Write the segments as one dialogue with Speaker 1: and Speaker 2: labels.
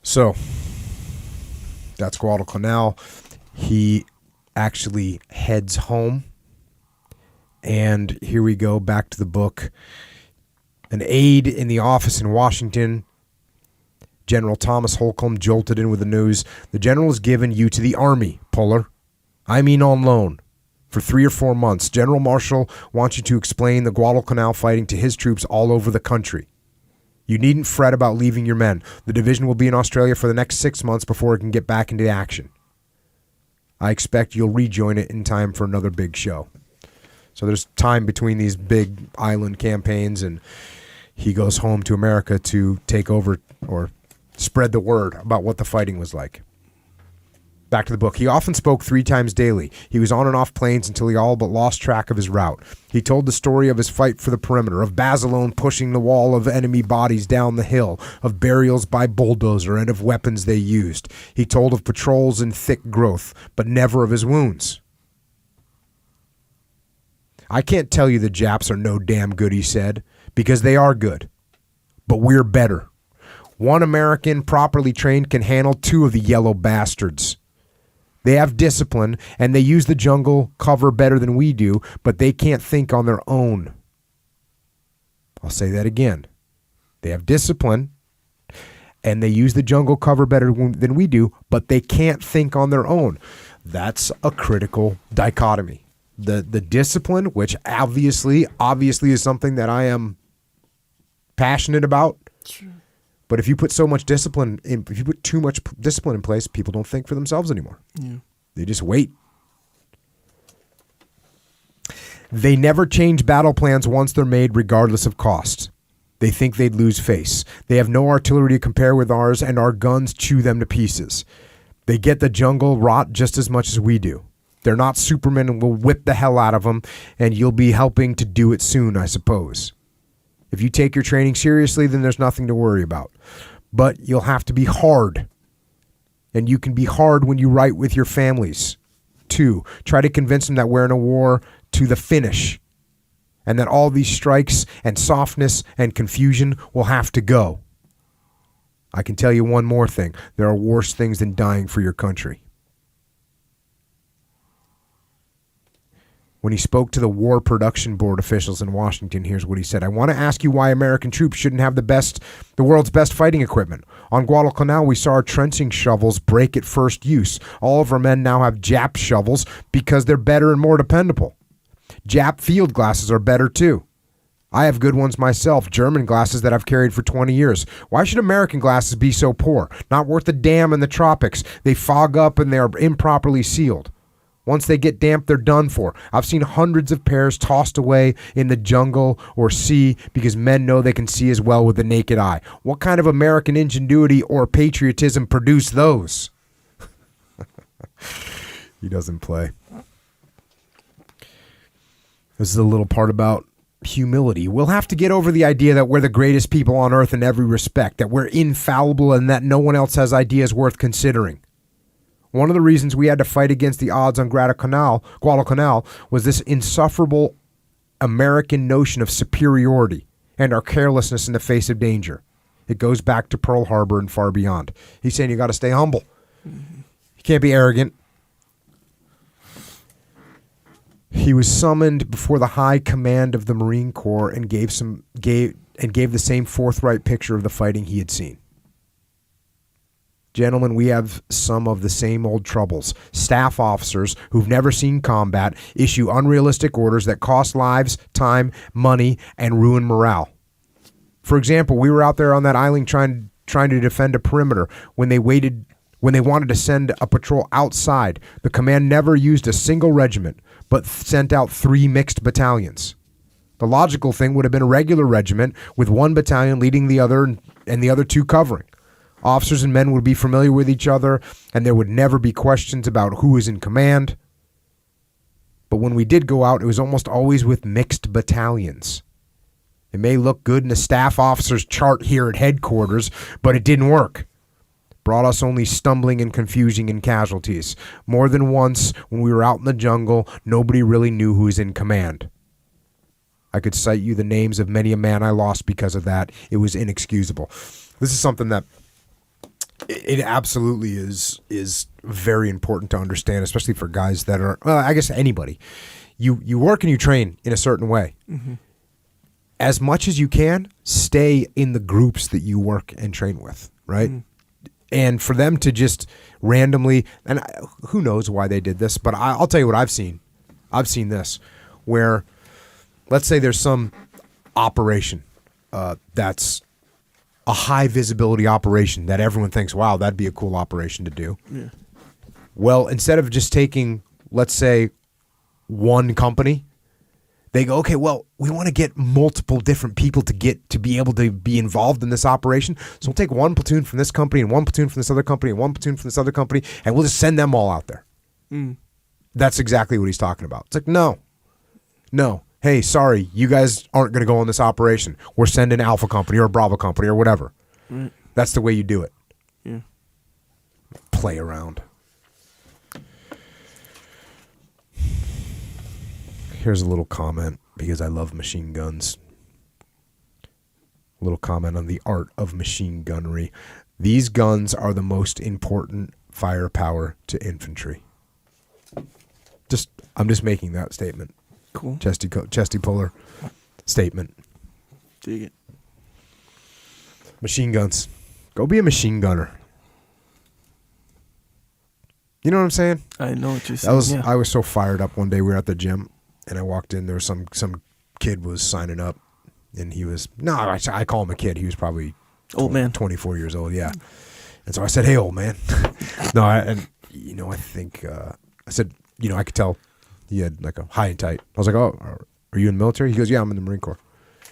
Speaker 1: So that's Guadalcanal. He actually heads home. And here we go back to the book. An aide in the office in Washington, General Thomas Holcomb, jolted in with the news. The general has given you to the Army, Puller. I mean on loan. For 3 or 4 months, General Marshall wants you to explain the Guadalcanal fighting to his troops all over the country. You needn't fret about leaving your men. The division will be in Australia for the next 6 months before it can get back into action. I expect you'll rejoin it in time for another big show. So there's time between these big island campaigns, and he goes home to America to take over or spread the word about what the fighting was like. Back to the book. He often spoke 3 times daily. He was on and off planes until he all but lost track of his route. He told the story of his fight for the perimeter, of Basilone pushing the wall of enemy bodies down the hill, of burials by bulldozer, and of weapons they used. He told of patrols in thick growth, but never of his wounds. I can't tell you the Japs are no damn good, he said, because they are good. But we're better. One American properly trained can handle 2 of the yellow bastards. They have discipline, and they use the jungle cover better than we do, but they can't think on their own. I'll say that again. They have discipline, and they use the jungle cover better than we do, but they can't think on their own. That's a critical dichotomy. The discipline, which obviously is something that I am passionate about.
Speaker 2: Sure.
Speaker 1: But if you put so much discipline in, if you put too much discipline in place, people don't think for themselves anymore.
Speaker 2: Yeah.
Speaker 1: They just wait. They never change battle plans once they're made, regardless of cost. They think they'd lose face. They have no artillery to compare with ours, and our guns chew them to pieces. They get the jungle rot just as much as we do. They're not Superman, and we'll whip the hell out of them, and you'll be helping to do it soon, I suppose. If you take your training seriously, then there's nothing to worry about. But you'll have to be hard. And you can be hard when you write with your families. 2, try to convince them that we're in a war to the finish. And that all these strikes and softness and confusion will have to go. I can tell you one more thing. There are worse things than dying for your country. When he spoke to the War Production Board officials in Washington, here's what he said. I want to ask you why American troops shouldn't have the world's best fighting equipment. On Guadalcanal, we saw our trenching shovels break at first use. All of our men now have Jap shovels because they're better and more dependable. Jap field glasses are better too. I have good ones myself, German glasses that I've carried for 20 years. Why should American glasses be so poor? Not worth a damn in the tropics. They fog up and they are improperly sealed. Once they get damp, they're done for. I've seen hundreds of pairs tossed away in the jungle or sea because men know they can see as well with the naked eye. What kind of American ingenuity or patriotism produced those? He doesn't play. This is a little part about humility. We'll have to get over the idea that we're the greatest people on earth in every respect, that we're infallible and that no one else has ideas worth considering. One of the reasons we had to fight against the odds on Guadalcanal was this insufferable American notion of superiority and our carelessness in the face of danger. It goes back to Pearl Harbor and far beyond. He's saying you got to stay humble. Mm-hmm. You can't be arrogant. He was summoned before the high command of the Marine Corps and gave the same forthright picture of the fighting he had seen. Gentlemen, we have some of the same old troubles. Staff officers who've never seen combat issue unrealistic orders that cost lives, time, money, and ruin morale. For example, we were out there on that island trying to defend a perimeter when they wanted to send a patrol outside. The command never used a single regiment, but sent out 3 mixed battalions. The logical thing would have been a regular regiment with 1 battalion leading the other and the other 2 covering. Officers and men would be familiar with each other, and there would never be questions about who is in command. But when we did go out, it was almost always with mixed battalions. It may look good in a staff officer's chart here at headquarters, but it didn't work. Brought us only stumbling and confusion and casualties. More than once, when we were out in the jungle, nobody really knew who was in command. I could cite you the names of many a man I lost because of that. It was inexcusable. This is something that It absolutely is very important to understand, especially for guys that are, well, I guess anybody. You work and you train in a certain way. Mm-hmm. As much as you can, stay in the groups that you work and train with, right? Mm. And for them to just randomly, and who knows why they did this, but I'll tell you what I've seen. I've seen this, where let's say there's some operation that's a high visibility operation that everyone thinks, wow, that'd be a cool operation to do. Yeah. Well, instead of just taking, let's say, one company, they go, okay, well, we want to get multiple different people to be able to be involved in this operation. So we'll take one platoon from this company and one platoon from this other company and one platoon from this other company, and we'll just send them all out there. Mm. That's exactly what he's talking about. It's like, no. Hey, sorry, you guys aren't going to go on this operation. We're sending Alpha Company or Bravo Company or whatever. Right. That's the way you do it. Yeah. Play around. Here's a little comment, because I love machine guns. A little comment on the art of machine gunnery. These guns are the most important firepower to infantry. I'm just making that statement. Cool. Chesty Puller statement.
Speaker 2: Dig it.
Speaker 1: Machine guns. Go be a machine gunner. You know what I'm saying?
Speaker 2: I know what you're saying.
Speaker 1: I was so fired up one day. We were at the gym, and I walked in. There was some kid was signing up, and he was, I call him a kid. He was probably
Speaker 2: old man,
Speaker 1: 24 years old. Yeah. And so I said, "Hey, old man." I think I said, I could tell he had like a high and tight. I was like, "Oh, are you in the military?" He goes, "Yeah, I'm in the Marine Corps."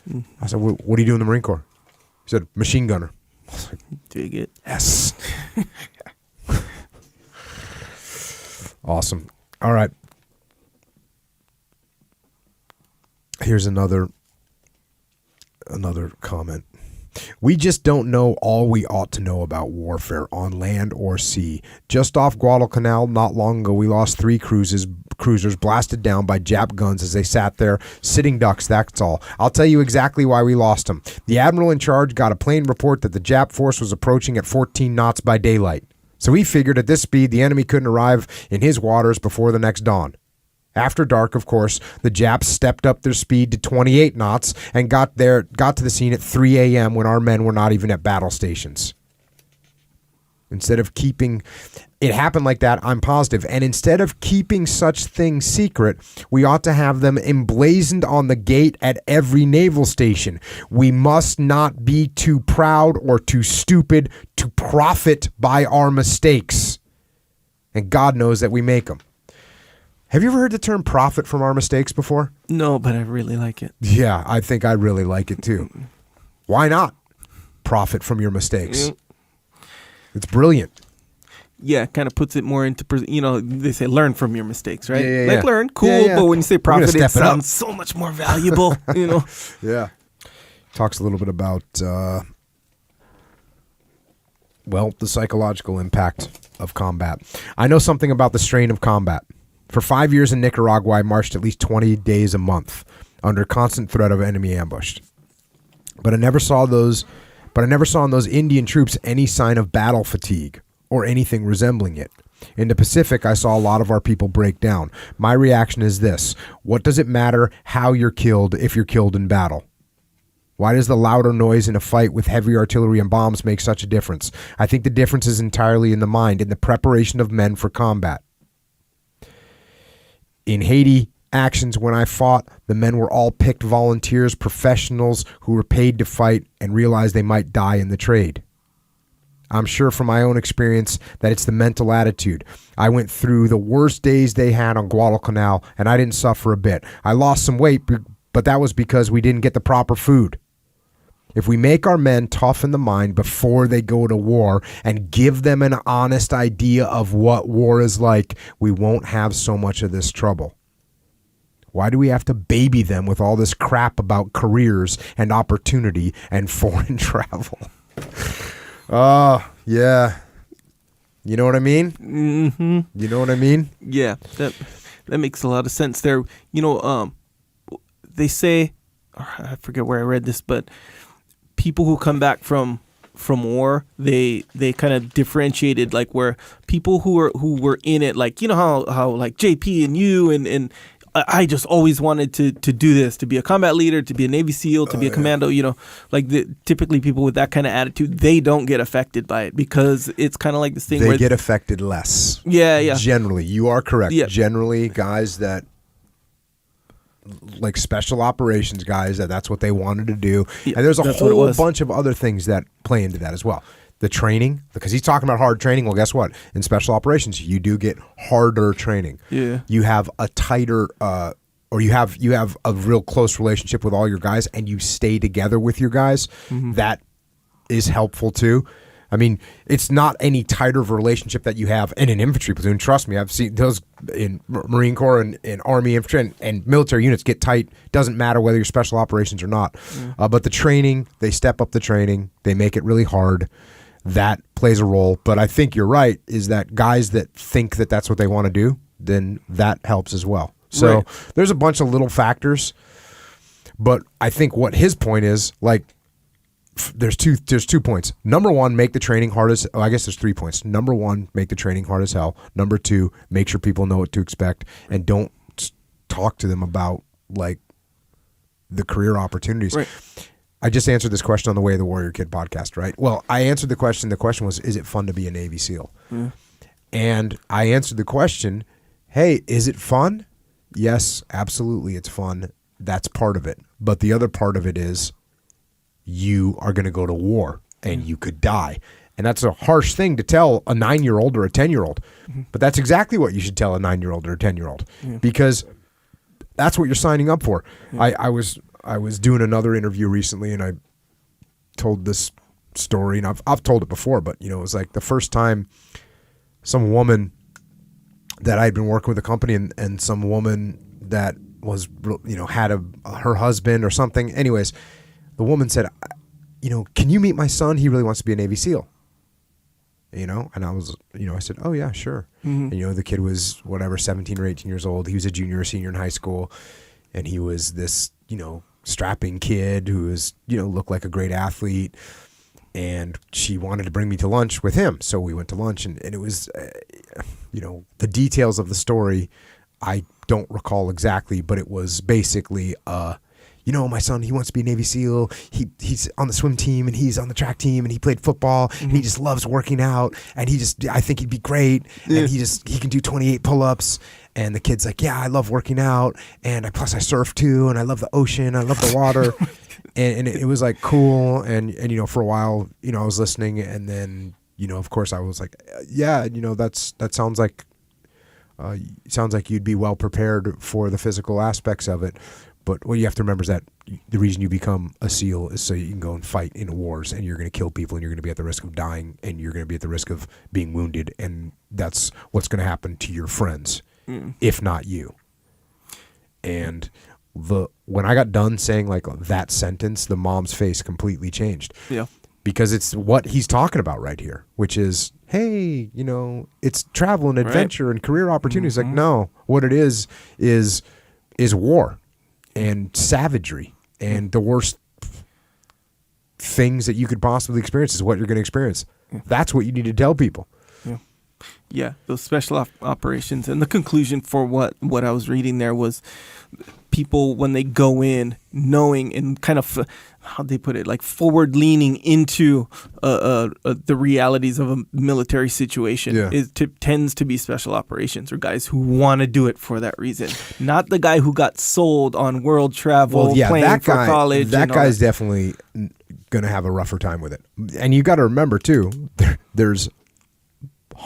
Speaker 1: Mm. I said, "What do you do in the Marine Corps?" He said, "Machine gunner." I was like,
Speaker 2: dig it.
Speaker 1: Yes. Awesome. All right. Here's another comment. We just don't know all we ought to know about warfare on land or sea. Just off Guadalcanal, not long ago, we lost 3 cruisers blasted down by Jap guns as they sat there, sitting ducks, that's all. I'll tell you exactly why we lost them. The admiral in charge got a plane report that the Jap force was approaching at 14 knots by daylight. So he figured at this speed, the enemy couldn't arrive in his waters before the next dawn. After dark, of course, the Japs stepped up their speed to 28 knots and got to the scene at 3 a.m. when our men were not even at battle stations. Instead of keeping it happen like that, I'm positive. And instead of keeping such things secret, we ought to have them emblazoned on the gate at every naval station. We must not be too proud or too stupid to profit by our mistakes. And God knows that we make them. Have you ever heard the term profit from our mistakes before?
Speaker 2: No, but I really like it.
Speaker 1: Yeah, I think I really like it too. Why not profit from your mistakes? It's brilliant.
Speaker 2: Yeah, kind of puts it more into, they say learn from your mistakes, right?
Speaker 1: Yeah.
Speaker 2: Like learn, cool, but when you say profit, it sounds so much more valuable,
Speaker 1: Yeah. Talks a little bit about, the psychological impact of combat. I know something about the strain of combat. For 5 years in Nicaragua, I marched at least 20 days a month under constant threat of enemy ambush. But I never saw in those Indian troops any sign of battle fatigue or anything resembling it. In the Pacific, I saw a lot of our people break down. My reaction is this: what does it matter how you're killed if you're killed in battle? Why does the louder noise in a fight with heavy artillery and bombs make such a difference? I think the difference is entirely in the mind, in the preparation of men for combat. In Haiti actions, when I fought, the men were all picked volunteers, professionals who were paid to fight and realized they might die in the trade. I'm sure from my own experience that it's the mental attitude. I went through the worst days they had on Guadalcanal, and I didn't suffer a bit. I lost some weight, but that was because we didn't get the proper food. If we make our men tough in the mind before they go to war and give them an honest idea of what war is like, we won't have so much of this trouble. Why do we have to baby them with all this crap about careers and opportunity and foreign travel? Yeah. You know what I mean?
Speaker 2: Mm-hmm.
Speaker 1: You know what I mean?
Speaker 2: Yeah, that makes a lot of sense there. They say, I forget where I read this, but people who come back from from war, they kind of differentiated, like, where people who were in it, like, you know how like JP and you and I just always wanted to do this, to be a combat leader, to be a Navy SEAL, to be a commando, you know, like typically people with that kind of attitude, they don't get affected by it because it's kind of like this thing
Speaker 1: they
Speaker 2: where
Speaker 1: get affected less.
Speaker 2: Yeah.
Speaker 1: Generally, you are correct.
Speaker 2: Yeah.
Speaker 1: Generally, guys that like special operations guys, that's what they wanted to do.
Speaker 2: Yeah,
Speaker 1: and there's a
Speaker 2: that's what it
Speaker 1: whole
Speaker 2: was.
Speaker 1: bunch of other things that play into that as well. The training, because he's talking about hard training. Well, guess what? In special operations, you do get harder training.
Speaker 2: Yeah.
Speaker 1: You have a tighter, or you have a real close relationship with all your guys, and you stay together with your guys.
Speaker 2: Mm-hmm.
Speaker 1: That is helpful too. I mean, it's not any tighter of a relationship that you have in an infantry platoon. Trust me, I've seen those in Marine Corps and in Army infantry and military units get tight. Doesn't matter whether you're special operations or not. But the training, they step up the training. They make it really hard. That plays a role. But I think you're right, is that guys that think that that's what they want to do, then that helps as well. So
Speaker 2: Right.
Speaker 1: There's a bunch of little factors. But I think what his point is, like, there's two points. Number one, make the training hard as I guess there's 3 points. Number one, make the training hard as hell. Number two, make sure people know what to expect and don't talk to them about like the career opportunities.
Speaker 2: Right.
Speaker 1: I just answered this question on the Way of the Warrior Kid podcast, right? Well, I answered the question. The question was, is it fun to be a Navy SEAL? And I answered the question, hey, is it fun? Yes, absolutely, it's fun. That's part of it. But the other part of it is you are going to go to war and you could die. And that's a harsh thing to tell a 9-year-old or a 10-year-old. But that's exactly what you should tell a 9-year-old or a 10-year-old because that's what you're signing up for. I was doing another interview recently and I told this story, and I've told it before, but it was like the first time some woman that I'd been working with a company and some woman that was, had her husband or something. Anyways, the woman said, can you meet my son? He really wants to be a Navy SEAL. And I was, I said, oh yeah, sure. And, the kid was whatever, 17 or 18 years old. He was a junior or senior in high school. And he was this, strapping kid who was, looked like a great athlete. And she wanted to bring me to lunch with him. So we went to lunch and it was, the details of the story, I don't recall exactly, but it was basically, my son, he wants to be a Navy SEAL. He's on the swim team and he's on the track team and he played football and he just loves working out and I think he'd be great. And he can do 28 pull-ups. And the kid's like, yeah, I love working out. And plus I surf too. And I love the ocean. I love the water. and it was like cool. And for a while, I was listening. And then, of course I was like, yeah, that sounds like you'd be well prepared for the physical aspects of it. But what you have to remember is that the reason you become a SEAL is so you can go and fight in wars and you're going to kill people and you're going to be at the risk of dying and you're going to be at the risk of being wounded. And that's what's going to happen to your friends, if not you. And when I got done saying like that sentence, the mom's face completely changed. Yeah. Because it's what he's talking about right here, which is, hey, it's travel and adventure and career opportunities. Like, no, what it is war. And savagery and the worst things that you could possibly experience is what you're going to experience. That's what you need to tell people.
Speaker 2: Yeah, those special operations. And the conclusion for what I was reading there was people, when they go in knowing and kind of, how'd they put it, like forward leaning into the realities of a military situation, tends to be special operations or guys who want to do it for that reason. Not the guy who got sold on world travel, playing for college.
Speaker 1: That guy's definitely going to have a rougher time with it. And you got to remember too, there's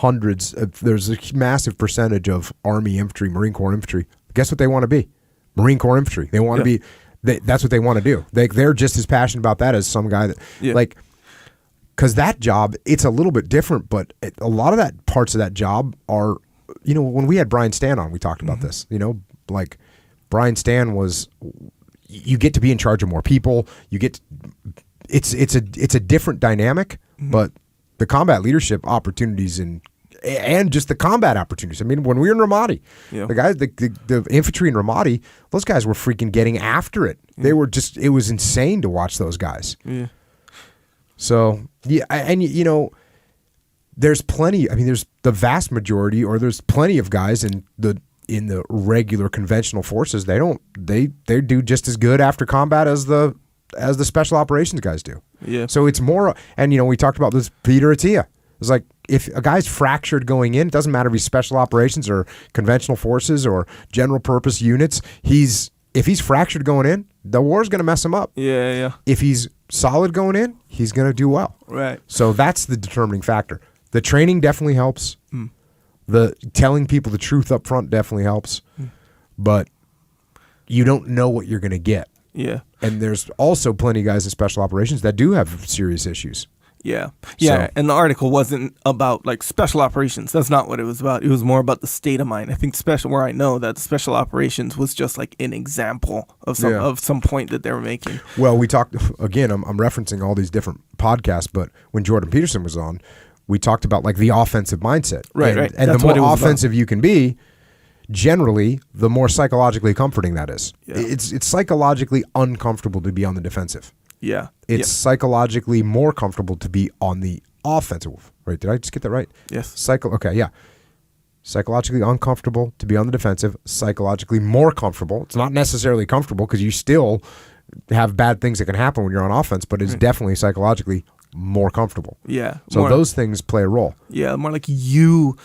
Speaker 1: a massive percentage of Army infantry, Marine Corps infantry. Guess what they want to be? Marine Corps infantry. They want to be. That's what they want to do. They're just as passionate about that as some guy that because that job, it's a little bit different. But a lot of that parts of that job are, when we had Brian Stan on, we talked about this. Like Brian Stan was, you get to be in charge of more people. You get, it's a different dynamic, but the combat leadership opportunities and just the combat opportunities. I mean, when we were in Ramadi, the guys, the infantry in Ramadi, those guys were freaking getting after it. They were just, it was insane to watch those guys. Yeah. So, yeah, and you know, there's plenty. I mean, there's the vast majority, or there's plenty of guys in the regular conventional forces. They do just as good after combat as the special operations guys do.
Speaker 2: Yeah.
Speaker 1: So it's more, and you know, we talked about this Peter Attia. It's like if a guy's fractured going in, it doesn't matter if he's special operations or conventional forces or general purpose units. If he's fractured going in, the war's going to mess him up.
Speaker 2: Yeah.
Speaker 1: If he's solid going in, he's going to do well.
Speaker 2: Right.
Speaker 1: So that's the determining factor. The training definitely helps. The telling people the truth up front definitely helps. But you don't know what you're going to get.
Speaker 2: Yeah.
Speaker 1: And there's also plenty of guys in special operations that do have serious issues.
Speaker 2: Yeah.
Speaker 1: So,
Speaker 2: and the article wasn't about like special operations. That's not what it was about. It was more about the state of mind. I think where I know that special operations was just like an example of some point that they were making.
Speaker 1: Well, we talked again. I'm referencing all these different podcasts, but when Jordan Peterson was on, we talked about like the offensive mindset.
Speaker 2: Right.
Speaker 1: And
Speaker 2: That's
Speaker 1: the more offensive you can be, generally, the more psychologically comforting that is.
Speaker 2: Yeah.
Speaker 1: It's psychologically uncomfortable to be on the defensive.
Speaker 2: Yeah.
Speaker 1: It's psychologically more comfortable to be on the offensive. Right? Did I just get that right?
Speaker 2: Yes.
Speaker 1: Okay, yeah. Psychologically uncomfortable to be on the defensive. Psychologically more comfortable. It's not necessarily comfortable because you still have bad things that can happen when you're on offense, but it's definitely psychologically more comfortable.
Speaker 2: Yeah.
Speaker 1: So those things play a role.
Speaker 2: Yeah, more like you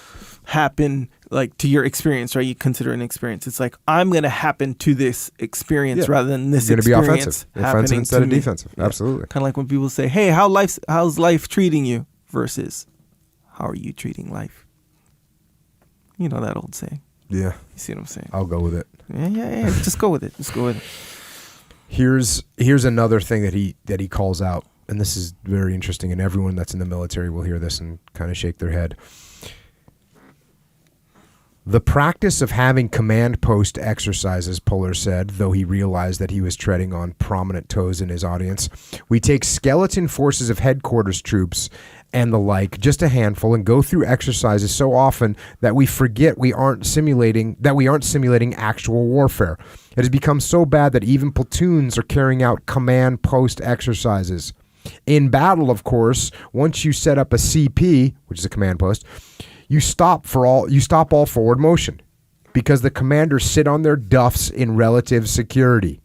Speaker 2: happen like to your experience, right? You consider an experience. It's like I'm going to happen to this experience rather than this experience.
Speaker 1: You're going to be offensive instead of defensive.
Speaker 2: Yeah.
Speaker 1: Absolutely.
Speaker 2: Kind of like when people say, "Hey, how's life treating you?" versus "How are you treating life?" You know that old saying.
Speaker 1: Yeah.
Speaker 2: You see what I'm saying?
Speaker 1: I'll go with it.
Speaker 2: Yeah. Just go with it.
Speaker 1: Here's another thing that he calls out, and this is very interesting, and everyone that's in the military will hear this and kind of shake their head. The practice of having command post exercises, Puller said, though he realized that he was treading on prominent toes in his audience. We take skeleton forces of headquarters troops and the like, just a handful, and go through exercises so often that we forget we aren't simulating actual warfare. It has become so bad that even platoons are carrying out command post exercises. In battle, of course, once you set up a CP, which is a command post, you stop all forward motion because the commanders sit on their duffs in relative security.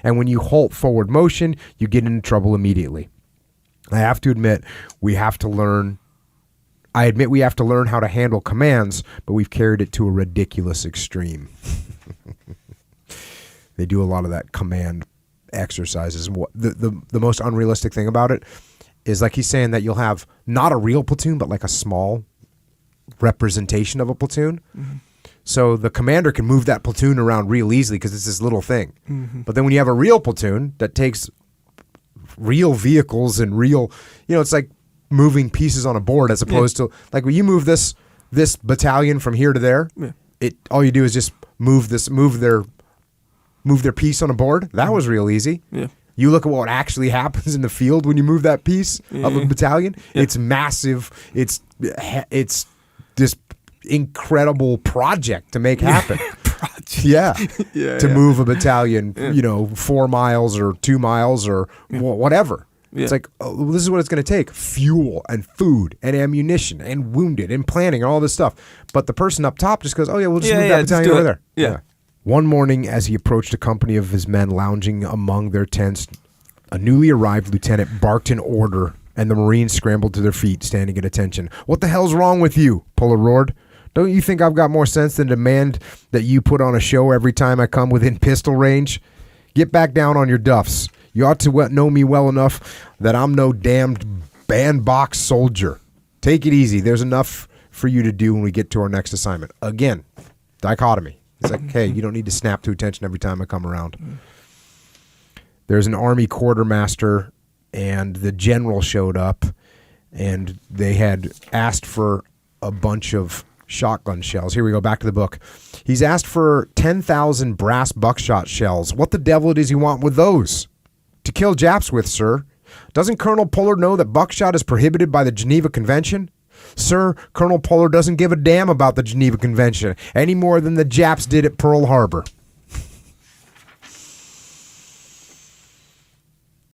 Speaker 1: And when you halt forward motion, you get into trouble immediately. I have to admit, we have to learn how to handle commands, but we've carried it to a ridiculous extreme. They do a lot of that command exercises. The most unrealistic thing about it is, like he's saying, that you'll have not a real platoon, but like a small representation of a platoon. Mm-hmm. So the commander can move that platoon around real easily because it's this little thing. Mm-hmm. But then when you have a real platoon that takes real vehicles and real, it's like moving pieces on a board as opposed to like when you move this battalion from here to there. Yeah. All you do is just move their piece on a board. That was real easy. Yeah. You look at what actually happens in the field when you move that piece of a battalion. Yeah. It's massive. It's this incredible project to make happen. To move a battalion, 4 miles or 2 miles or whatever. Yeah. It's like, this is what it's going to take: fuel and food and ammunition and wounded and planning and all this stuff. But the person up top just goes, "Oh yeah, we'll just move that battalion over there."
Speaker 2: Yeah.
Speaker 1: One morning, as he approached a company of his men lounging among their tents, a newly arrived lieutenant barked an order, and the Marines scrambled to their feet, standing at attention. "What the hell's wrong with you?" Puller roared. "Don't you think I've got more sense than to demand that you put on a show every time I come within pistol range? Get back down on your duffs. You ought to know me well enough that I'm no damned bandbox soldier. Take it easy. There's enough for you to do when we get to our next assignment." Again, dichotomy. It's like, hey, you don't need to snap to attention every time I come around. There's an Army quartermaster, and the general showed up, and they had asked for a bunch of shotgun shells. Here we go, back to the book. He's asked for 10,000 brass buckshot shells. What the devil does he want with those? To kill Japs with, sir. Doesn't Colonel Puller know that buckshot is prohibited by the Geneva Convention? Sir, Colonel Puller doesn't give a damn about the Geneva Convention any more than the Japs did at Pearl Harbor.